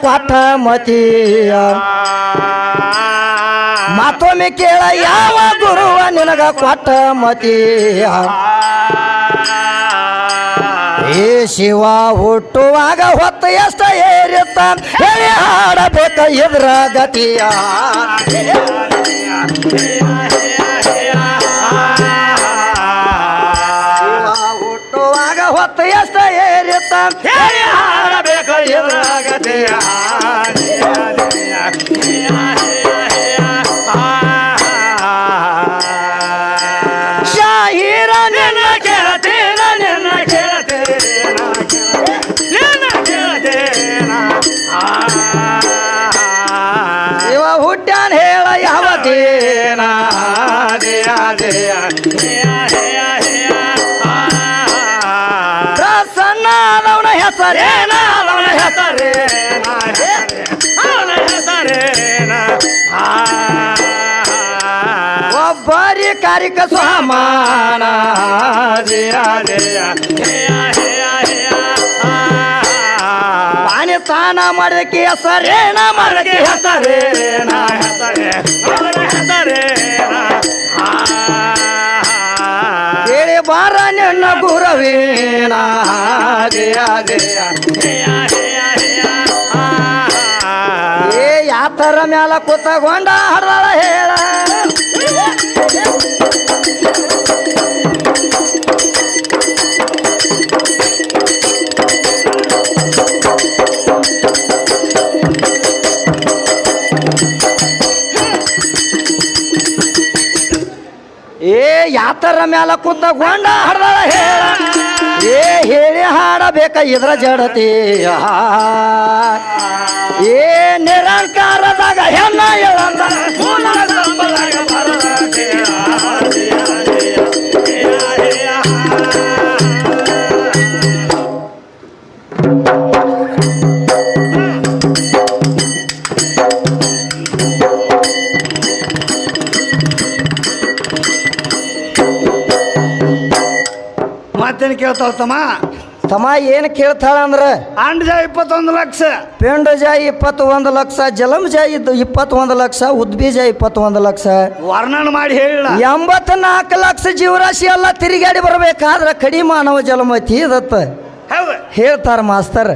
Cot ಮತಿಯ ಮತ್ತೊಮ್ಮೆ ಕೇಳ ಯಾವ ಗುರುವ ನಿನಗ ಕ್ವಾಟ ಮತಿಯ ಏ ಶಿವ ಹುಟ್ಟುವಾಗ ಹೊತ್ತ ಎಷ್ಟ ಏರಿತ್ತ ಹೇಳಿ ಹಾಡಬೇಕ ಇದ್ರ ಗತಿಯ ಹುಟ್ಟುವಾಗ ಹೊತ್ತ ಎಷ್ಟ ಏರಿತ್ತ ಹೇಳಿ ಹಾಡಬೇಕ ಇದ್ರ ಗತಿಯ ಶಾಹಿರ ನಿನ್ನ ಕೇಳತೇನ ನಿನ್ನ ಶಿವ ಹುಟ್ಟ್ಯಾನ ಹೇಳ ಯಾವತ್ತೇನ ಪ್ರಸನ್ನ ಅವನ ಹೆಸರೇನ ಅವನ ಹೆಸರೇನ ಅವನ ಹೆಸರೇನ ಒಬ್ಬರಿ ಕಾರಿಕ ಸಮಾನ ಪಾನಿ ಸ್ನಾನ ಮಾಡಕ್ಕೆ ಹೆಸರೇನ ಮಾಡಕ್ಕೆ ಹೆಸರೇನ ಕೇಳಿ ಬಾರ ನಿನ್ನ ಗುರವೇನ ಏ ಯಾತರ ಮ್ಯಾಲ ಕೂತಗೊಂಡ ಹರಳ ಹೇಳ ಏ ಯಾತರ ಮ್ಯಾಲ ಕುಂತ ಗೊಂಡ ಹಡದಳ ಹೇಳ ಏ ಹೇಳಿ ಹಾಡಬೇಕ ಇದ್ರ ಜಡತಿ ಏ ನಿರಂಕಾರದಾಗ ಹೆಣ್ಣ ಹೇಳಂದ ಮತ್ತೇನು ಕೇಳ್ತಾವ ತಮ್ಮ ಏನು ಕೇಳ್ತಾಳ ಅಂದ್ರ ಅಂಡಜ 21 ಲಕ್ಷ, ಪೆಂಡಜ 21 ಲಕ್ಷ, ಜಲಂಜ 21 ಲಕ್ಷ, ಉದ್ಬೀಜ 21 ಲಕ್ಷ, ವರ್ಣನ ಮಾಡಿ ಹೇಳ 84 ಲಕ್ಷ ಜೀವರಾಶಿ ಎಲ್ಲ ತಿರುಗಾಡಿ ಬರ್ಬೇಕಾದ್ರ ಕಡಿ ಮಾನವ ಜಲಮತಿ ಇದತ್ತ ಹೇಳ್ತಾರ ಮಾಸ್ತರ್.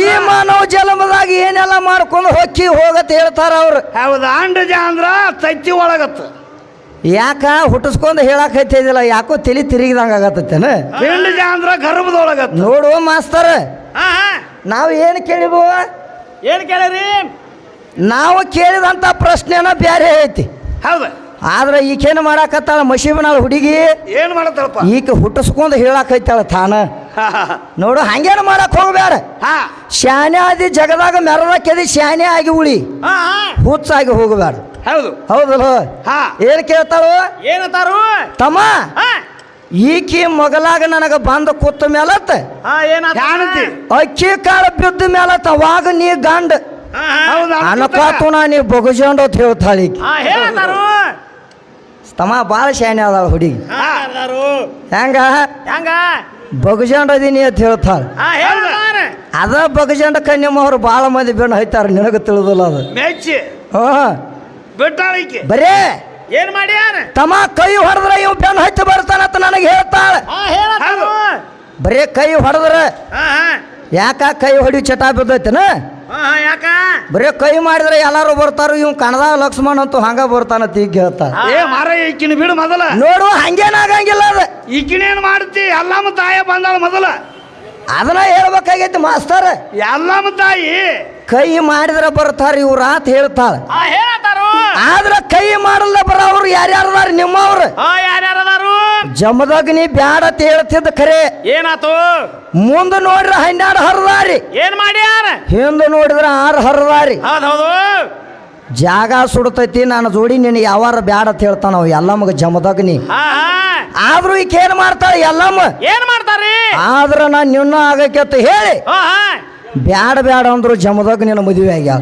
ಈ ಮಾನವ ಜಲಮದಾಗ ಏನೆಲ್ಲ ಮಾಡ್ಕೊಂಡು ಹೋಗತ್ ಹೇಳ್ತಾರ ಅವ್ರು. ಹೌದು, ಅಂಡಜ ಅಂದ್ರ ತತ್ತಿ ಒಳಗತ್ತ. ಯಾಕ ಹುಟ್ಟಿಸ್ಕೊಂಡ್ ಹೇಳಕ್ ಹತ್ತಿದಿಲ್ಲ, ಯಾಕೋ ತಲಿ ತಿರುಗಿದಂಗ ಆಗತ್ತೇನ. ಪಿಂಡಜ ಅಂದ್ರ ಗರ್ಭದೊಳಗತ್ತ. ನೋಡು ಮಾಸ್ತರ್, ನಾವು ಏನು ಕೇಳಿದ್ವು? ಏನ್ ಕೇಳ್ರಿ? ನಾವು ಕೇಳಿದಂತ ಪ್ರಶ್ನೆನ ಬ್ಯಾರೆ ಐತಿ. ಹೌದು, ಆದ್ರೆ ಈಕೇನು ಮಾಡಾಕತ್ತಾಳ ಮಶೀಬನಾಳ ಹುಡುಗಿ, ಏನ್ ಮಾಡತ್ತಾಳಪ್ಪ? ಈಕ ಹುಟ್ಟಿಸ್ಕೊಂಡ್ ಹೇಳಾಕೈತಾಳ ತಾನ. ನೋಡು, ಹಂಗೇನು ಮಾಡಕ್ ಹೋಗ್ಬೇಡ. ಶಾನೆ ಆದಿ ಜಗದಾಗ ಮೆರದಕ್ಕೆದಿ ಶಾನೆ ಆಗಿ ಉಳಿ, ಹುಚ್ಚಾಗಿ ಹೋಗಬೇಡ. ಹೌದು ಹೌದಲ್ಲ? ಏನ್ ಕೇಳ್ತಾಳು? ಏನತ್ತಾರು? ತಮ್ಮ, ಈಕಿ ಮಗಲಾಗ ನನಗ ಬಂದ ಕೂತ ಮೇಲತ್ತ ಅಕ್ಕಿ ಕಾಳು ಬಿದ್ದ ಮೇಲತ್ತ ಅವಾಗ ನೀ ಗಂಡ ಅನಪಾತುನ ನೀ ಬಗುಜಂಡ ಅಂತ ಹೇಳ್ತಾಳ ಈಕಿ. ತಮ್ಮ ಬಾಳ ಶಾನೆ ಅದಾಳ ಹುಡುಗಿ. ಹೆಂಗ ಬಗುಜಂಡ ಅದೀನಿ ಅಂತ ಹೇಳ್ತಾಳ. ಅದ ಬಗುಜಂಡ ಕನ್ಯಮ್ಮವ್ರು ಬಾಳ ಮಂದಿ ಬೆಣ್ಣ ಹೈತಾರ, ನಿನಗ ತಿಳಿದಿಲ್ಲ ಅದು. ಬರೇ ಏನ್ ಮಾಡ್ಯಾರ? ತಮ್ಮ ಕೈ ಹೊಡೆದ್ರ ಇವ್ ಬೆಣ್ಣ ಹತ್ತಿ ಬರ್ತಾನಂತ ನನಗೆ ಹೇಳ್ತಾಳ. ಬರೇ ಕೈ ಹೊಡೆದ್ರ ಯಾಕ ಕೈ ಹೊಡಿ ಚಟ ಬಿದ್ದೈತನ? ಬರೇ ಕೈ ಮಾಡಿದ್ರೆ ಎಲ್ಲಾರು ಬರ್ತಾರ, ಇವ್ ಕಣದ ಲಕ್ಷ್ಮಣ ಅಂತೂ ಹಂಗ ಬರ್ತಾನಂತ ಈಗ ಹೇಳ್ತಾರ. ಈಕಿನ ಬಿಡು ಮೊದಲ. ನೋಡು, ಹಂಗೇನಾಗಂಗಿಲ್ಲ ಅದ. ಈಕಿನೇನ್ ಮಾಡ್ತಿ? ಎಲ್ಲಮ್ಮ ತಾಯ ಬಂದಾಳ ಮೊದಲ, ಅದನ್ನ ಹೇಳ್ಬೇಕಾಗೈತಿ ಮಾಸ್ತರ್. ಎಲ್ಲಮ್ಮ ತಾಯಿ ಕೈ ಮಾಡಿದ್ರೆ ಬರ್ತಾರ ಇವ್ರ ಅಂತ ಹೇಳ್ತಾಳ. ಆದ್ರ ಕೈ ಮಾಡಲ್ಲ ಬರ ಅವ್ರು ಯಾರ್ಯಾರದಾರ ನಿಮ್ಮವ್ರು? ಜಮದಗ್ನಿ ಬ್ಯಾಡ ಅಂತ ಹೇಳ್ತಿದ್ದ ಖರೆ. ಏನಾತು? ಮುಂದ ನೋಡ್ರ 12 ಹರದಾರಿ. ಏನ್ ಮಾಡ್ಯಾರ? ಹಿಂದ ನೋಡಿದ್ರ 6 ಹರದಾರಿ. ಹೌದು, ಜಾಗ ಸುಡತೈತಿ, ನಾನು ಜೋಡಿ ನೀನು ಯಾವಾರ ಬ್ಯಾಡ ಅಂತ ಹೇಳ್ತಾನ ಎಲ್ಲಮ್ಮಗ ಜಮದಗ್ನಿ. ಆದ್ರೂ ಈಕ ಏನ್ ಮಾಡ್ತಾಳ ಎಲ್ಲಮ್ಮ? ಏನ್ ಮಾಡ್ತಾರಿ? ಆದ್ರ ನಾನು ನಿನ್ನ ಆಗಕ್ಕೆ ಹೇಳಿ ಬ್ಯಾಡ ಬ್ಯಾಡ ಅಂದ್ರು ಜಮದಾಗ ನಿನ್ನ ಮದುವೆ ಆಗ್ಯಾವ.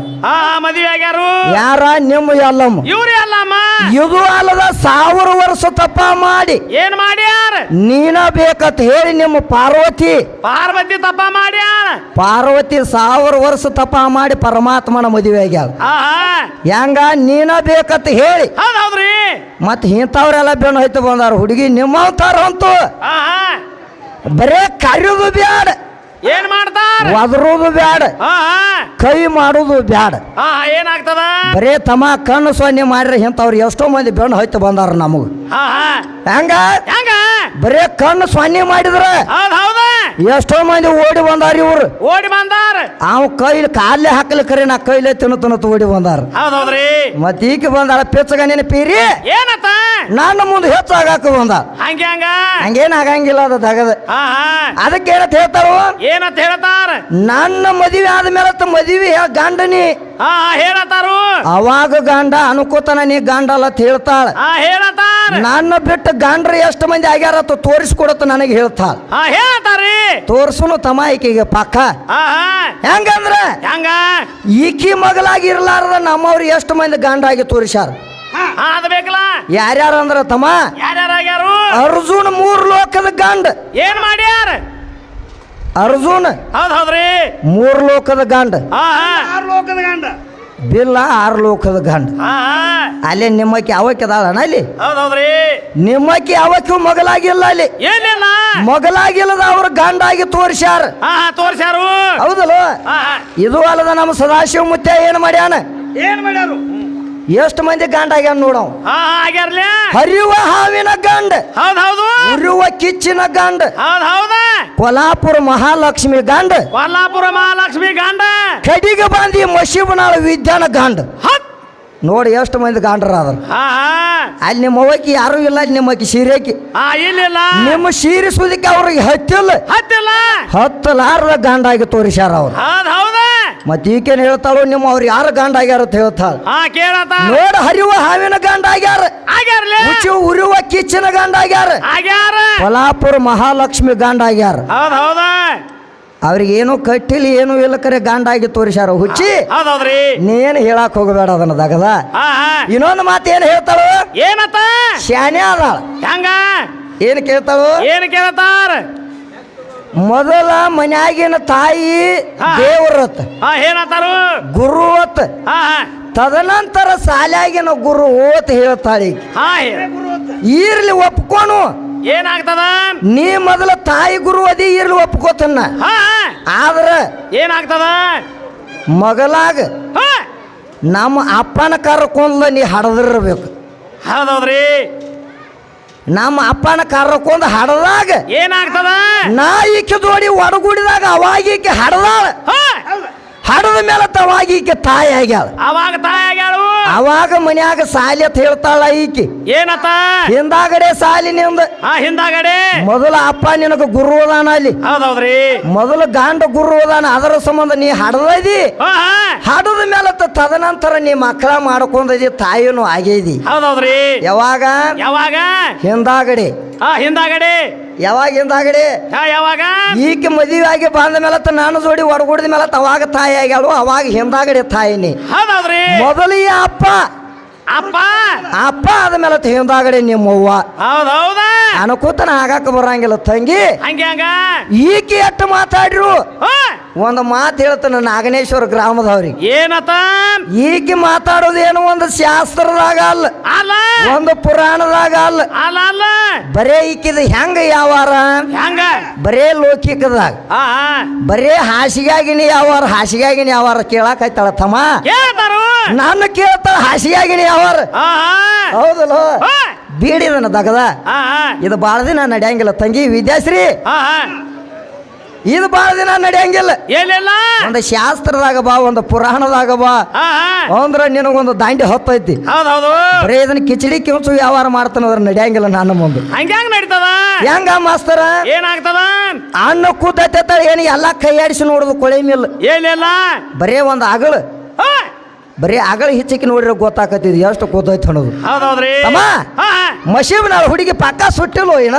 ಮದುವೆ ಆಗ್ಯಾರು ಯಾರ ನಿಮ್ಮ ಎಲ್ಲಮ್ಮ ಇವ್ರಿ ಅಲ್ಲಮ್ಮ. ಇದು ಅಲ್ಲದ 1000 ವರ್ಷ ತಪ್ಪ ಮಾಡಿ ಏನ್ ಮಾಡ್ಯಾರ? ನೀನ ಬೇಕಂತ ಹೇಳಿ ನಿಮ್ಮ ಪಾರ್ವತಿ ತಪ್ಪ ಮಾಡ್ಯಾರ. ಪಾರ್ವತಿ 1000 ವರ್ಷ ತಪ ಮಾಡಿ ಪರಮಾತ್ಮನ ಮದುವೆ ಆಗ್ಯಾವ. ಹೆಂಗ ನೀನ ಬೇಕಂತ ಹೇಳಿ ಹೌದ್ರಿ. ಮತ್ ಇಂಥವ್ರೆಲ್ಲ ಬೆನ್ನು ಹೈತು ಬಂದಾರ. ಹುಡುಗಿ ನಿಮ್ಮಂತಾರ ಅಂತೂ ಬರೇ ಕರೆಯೋದು ಬ್ಯಾಡ, ಏನ್ ಮಾಡ್ತಾರ? ಒದರೋದು ಬ್ಯಾಡ, ಕೈ ಮಾಡೋದು ಬ್ಯಾಡ. ಏನಾಗ್ತದ? ಬರೇ ತಮ್ಮ ಕಣ್ಣು ಸೊನ್ನೆ ಮಾಡ್ರಿ ಇಂಥವ್ರು ಎಷ್ಟೋ ಮಂದಿ ಬೆನ್ನು ಹೈತು ಬಂದಾರ ನಮಗ. ಹೆಂಗ ಬರೇ ಕಣ್ಣು ಸೊನ್ನೆ ಮಾಡಿದ್ರ ಎಷ್ಟೋ ಮಂದಿ ಓಡಿ ಬಂದಾರ. ಇವ್ರು ಓಡಿ ಬಂದಾರ. ಅವ್ ಕೈಲಿ ಕಾಲೇ ಹಾಕ್ಲಿಕ್ಕರೆ ನಾ ಕೈಲೇ ತಿನ್ನ ಓಡಿ ಬಂದಾರ. ಹೌದೌದ್ರಿ. ಮತ್ ಈಗ ಬಂದಾಳ ಪೆಚ್ಚಗ ನೆನಪೀರಿ ಏನತ್ತ ನನ್ನ ಮುಂದೆ ಹೆಚ್ಚಾಗಾಕ ಬಂದ. ಹಂಗೇನ್ ಆಗಂಗಿಲ್ಲ ಅದ ತಗದ. ಅದಕ್ಕೆ ಏನಂತ ಹೇಳ್ತಾರ? ಏನಂತ ಹೇಳ್ತಾರ? ನನ್ನ ಮದುವೆ ಆದ್ಮೇಲೆ ಮದುವೆ ಗಂಡನಿ ಹೇಳತಾರು. ಅವಾಗ ಗಂಡ ಅನುಕೋತನ ನೀ ಗಂಡ ಅಲ್ಲ ಅಂತ ಹೇಳ್ತಾಳ. ನನ್ನ ಬಿಟ್ಟು ಗಂಡ್ರ ಎಷ್ಟು ಮಂದಿ ಆಗ್ಯಾರ ತೋರಿಸ್ಕೊಡತ್ತ ನನಗೆ ಹೇಳ್ತಾಳ. ಹೇಳ್ತಾರಿ. ತೋರ್ಸುನು ತಮ್ಮ ಈಕಿಗೆ ಪಕ್ಕ. ಹೆಂಗಂದ್ರ ಈಕಿ ಮಗಳಾಗಿ ಇರ್ಲಾರ್ದ ನಮ್ಮವ್ರು ಎಷ್ಟು ಮಂದಿ ಗಂಡ ಆಗಿ ತೋರಿಸ್ಯಾರ. ಯಾರ್ಯಾರ ಅಂದ್ರ ತಮ್ಮ ಅರ್ಜುನ್ 3 ಲೋಕದ ಗಂಡ. ಏನ್ ಮಾಡ್ಯಾರ? ಅರ್ಜುನ್ ಹೌದ್ರಿ 3 ಲೋಕದ ಗಂಡ. 6 ಲೋಕದ ಗಂಡ. ಬಿಲ್ಲ 6 ಲೋಕದ ಗಂಡ. ಅಲ್ಲೇ ನಿಮ್ಮಕ್ಕಿ ಅವಕ್ಕಿದಾಳಣ ಅಲ್ಲಿ. ಹೌದೌದ್ರಿ. ನಿಮ್ಮಕ್ಕಿ ಅವಕ್ಕೂ ಮಗಳಾಗಿಲ್ಲ ಅಲ್ಲಿ. ಏನಿಲ್ಲ ಮಗಳಾಗಿಲ್ಲದ ಅವ್ರ ಗಂಡಾಗಿ ತೋರಿಸ್ಯಾರ. ತೋರಿಸ್ಯಾರು. ಹೌದಲ್ಲ? ಇದು ಅಲ್ಲದ ನಮ್ಮ ಸದಾಶಿವ ಮುತ್ಯ ಏನ್ ಮಾಡ್ಯಾನ? ಏನ್ ಮಾಡ್ಯಾರು? ಎಷ್ಟು ಮಂದಿ ಗಂಡ ಆಗ್ಯಾನ ನೋಡವ್. ಹರಿಯುವ ಹಾವಿನ ಗಂಡ. ಹೌದೌದು. ಉರಿಯುವ ಕಿಚ್ಚಿನ ಗಂಡ. ಹೌದೌದ. ಕೊಲ್ಹಾಪುರ ಮಹಾಲಕ್ಷ್ಮಿ ಗಂಡ. ಕೊಲ್ಹಾಪುರ ಮಹಾಲಕ್ಷ್ಮಿ ಗಂಡ. ಕಡಿಗೆ ಬಂದಿ ಮಶಿಬನಾಳ ವಿದ್ಯಾನ ಗಂಡ. ನೋಡಿ ಎಷ್ಟು ಮಂದಿ ಗಂಡ್ರ ಅದ್ರ. ಅಲ್ಲಿ ನಿಮ್ಮ ಅವ್ವಕ್ಕಿ ಯಾರು ಇಲ್ಲ. ನಿಮ್ಮಕ್ಕಿ ಸೀರೆಕಿ ಇಲ್ಲ. ನಿಮ್ಮ ಸೀರೆ ಸುದಕ್ಕೆ ಅವ್ರಿಗೆ ಹತ್ತಲಾರದ ಗಂಡಾಗಿ ತೋರಿಸ್ಯಾರ ಅವ್ರು. ಮತ್ ಈಕೇನ್ ಹೇಳ್ತಾಳು? ನಿಮ್ಮ ಅವ್ರು ಯಾರು ಗಂಡ ಆಗ್ಯಾರ ಅಂತ ಹೇಳ್ತಾಳ. ನೋಡ ಹರಿಯುವ ಹಾವಿನ ಗಂಡ ಆಗ್ಯಾರ. ಉರಿಯುವ ಕಿಚ್ಚಿನ ಗಂಡ ಆಗ್ಯಾರ. ಕೊಲ್ಹಾಪುರ ಮಹಾಲಕ್ಷ್ಮಿ ಗಂಡ ಆಗ್ಯಾರ. ಅವ್ರಿಗೆ ಏನು ಕಟ್ಟಿಲಿ ಏನು ಇಲ್ಲ ಕರೆ ಗಂಡ ಆಗಿ ತೋರಿಸ್ಯಾರ. ಹುಚ್ಚಿ ನೀನ್ ಹೇಳಕ್ ಹೋಗಬೇಡ ಅದನ್ನ ದಗದ. ಇನ್ನೊಂದು ಮಾತು ಏನ್ ಹೇಳ್ತಾಳು? ಏನತ್ತ? ಶಾನೆ ಅದಾಳ. ಹೆಂಗ? ಏನ್ ಕೇಳ್ತಾಳು? ಏನ್ ಕೇಳ್ತಾರ? ಮೊದಲ ಮನ್ಯಾಗಿನ ತಾಯಿ ದೇವ್ರತ್. ಏನತ್ತಾರು? ಗುರು ಅತ್. ತದನಂತರ ಸಾಲಾಗಿನ ಗುರು ಓತ್ ಹೇಳ್ತಾಳಿ. ಇರ್ಲಿ ಒಪ್ಕೊನು. ಏನಾಗ್ತದ? ನೀ ಮೊದಲ ತಾಯಿ ಗುರು ಅದಿ ಇರ್ಲಿ ಒಪ್ಕೋತನ್ನ. ಆದ್ರ ಏನಾಗ್ತದ? ಮಗಲಾಗ ನಮ್ಮ ಅಪ್ಪನ ಕರ್ಕೊಂಡ್ಲ ನೀ ಹಡದಿರ್ಬೇಕು. ಹೌದೌದ್ರಿ. ನಮ್ಮ ಅಪ್ಪನ ಕರ್ಕೊಂಡ್ ಹಡದಾಗ ಏನಾಗ್ತದ? ನಾ ಈಕೆ ಜೋಡಿ ಒಡಗೂಡಿದಾಗ ಅವಾಗೀಕೆ ಹಡದಾಳ. ಹಡದ ಮೇಲೆ ತವಾಗೀಕೆ ತಾಯಿ ಆಗ್ಯಾಳ. ಅವಾಗ ತಾಯಿ ಆಗ್ಯಾಳು. ಅವಾಗ ಮನ್ಯಾಗ ಸಾಲಿ ಅಂತ ಹೇಳ್ತಾಳ ಈಕಿ. ಏನತ್ತ? ಹಿಂದಾಗಡೆ ಸಾಲಿನಿಂದ. ಹಿಂದಾಗಡೆ ಮೊದಲ ಅಪ್ಪ ನಿನಗ ಗುರು ಅದಾನ ಅಲ್ಲಿ. ಹೌದೌದ್ರಿ. ಮೊದಲ ಗಂಡ ಗುರು ಅದಾನ. ಅದರ ಸಂಬಂಧ ನೀ ಹಡದಿ. ಹಡದ ಮೇಲೆ ತದನಂತರ ನೀ ಮಕ್ಕಳ ಮಾಡ್ಕೊಂಡದಿ. ತಾಯಿನೂ ಆಗೇದಿ. ಹೌದೌದ್ರಿ. ಯಾವಾಗ? ಹಿಂದಾಗಡೆ. ಹಿಂದಾಗಡೆ. ಯಾವಾಗ ಹಿಂದಾಗಡೆ? ಯಾವಾಗ? ಈಕೆ ಮದುವೆ ಆಗಿ ಬಂದ ಮೇಲೆ ನಾನು ಜೋಡಿ ಒಡಗೂಡಿದ ಮೇಲೆ ಅವಾಗ ತಾಯಿ ಆಗ್ಯಾಳು. ಅವಾಗ ಹಿಂದಾಗಡೆ ತಾಯಿನಿ. ಹೌದೌದ್ರಿ. ಮೊದಲಿಯ ಅಪ್ಪ ಅಪ್ಪ ಆದ್ಮೇಲೆ ಹಿಂದಾಗಡೆ ನಿಮ್ಮವ್ವ. ಹೌದೌದ. ಅನುಕೂತನ ಆಗಾಕ ಬರಂಗಿಲ್ಲ ತಂಗಿ. ಈಕೆ ಎಷ್ಟು ಮಾತಾಡ್ರು? ಒಂದು ಮಾತು ಹೇಳ್ತಾನ ನಾಗನೇಶ್ವರ ಗ್ರಾಮದವ್ರಿಗೆ. ಏನತ್ತ? ಈಕೆ ಮಾತಾಡೋದೇನು ಒಂದು ಶಾಸ್ತ್ರದಾಗ ಅಲ್ಲ, ಒಂದು ಪುರಾಣದಾಗ ಅಲ್ಲ. ಬರೇ ಈಕಿದ ಹೆಂಗ ಯಾವಾರ? ಬರೇ ಲೌಕಿಕದಾಗ. ಬರೇ ಹಾಸಿಗಾಗಿನಿ ಯಾವಾರ ಕೇಳಾಕೈತಾಳ ತಮ್ಮ. ನನ್ನ ಕೇಳ್ತಾಳ ಹಾಸಿಗಾಗಿನಿ ಯಾವಾರ. ಹೌದಲ್ಲ? ಬೀಡಿದನ ದಗದ. ಇದು ಬಾಳ ದಿನ ನಡೆಯಂಗಿಲ್ಲ ತಂಗಿ ವಿದ್ಯಾಶ್ರೀ. ಇದು ಬಾಳ ದಿನ ನಡೆಯಂಗಿಲ್ಲ. ಒಂದು ಶಾಸ್ತ್ರದಾಗ ಬಾ, ಒಂದು ಪುರಾಣದಾಗ ಬಾ ಅಂದ್ರ ನಿನಗೊಂದು ದಾಂಡಿ ಹೊತ್ತೈತಿ. ಬರೇ ಇದನ್ನ ಕಿಚಡಿ ಕಿಂಚು ವ್ಯವಹಾರ ಮಾಡ್ತಾನದ್ರ ನಡೆಯಂಗಿಲ್ಲ ನನ್ನ ಮುಂದೆ. ಹೆಂಗ ಮಾಸ್ತರ? ಏನಾಗ್ತದ? ಅನ್ನ ಕೂತೈತೆ ಏನು ಎಲ್ಲಾ ಕೈ ಆಡಿಸಿ ನೋಡುದು ಕೊಳೆ ಮಿಲ್. ಬರೇ ಒಂದು ಅಗಳು. ಬರೀ ಅಗಳ ಹೆಚ್ಚಿಗೆ ನೋಡಿದ್ರೆ ಗೊತ್ತಾಕತ್ತಿದ್ ಎಷ್ಟು ಕೂತೈತಿ ಅನ್ನೋದು. ಮಶೀಬ್ ನಾಳೆ ಹುಡುಗಿ ಪಕ್ಕ ಸುಟ್ಟಿಲ್ಲ ಏನ.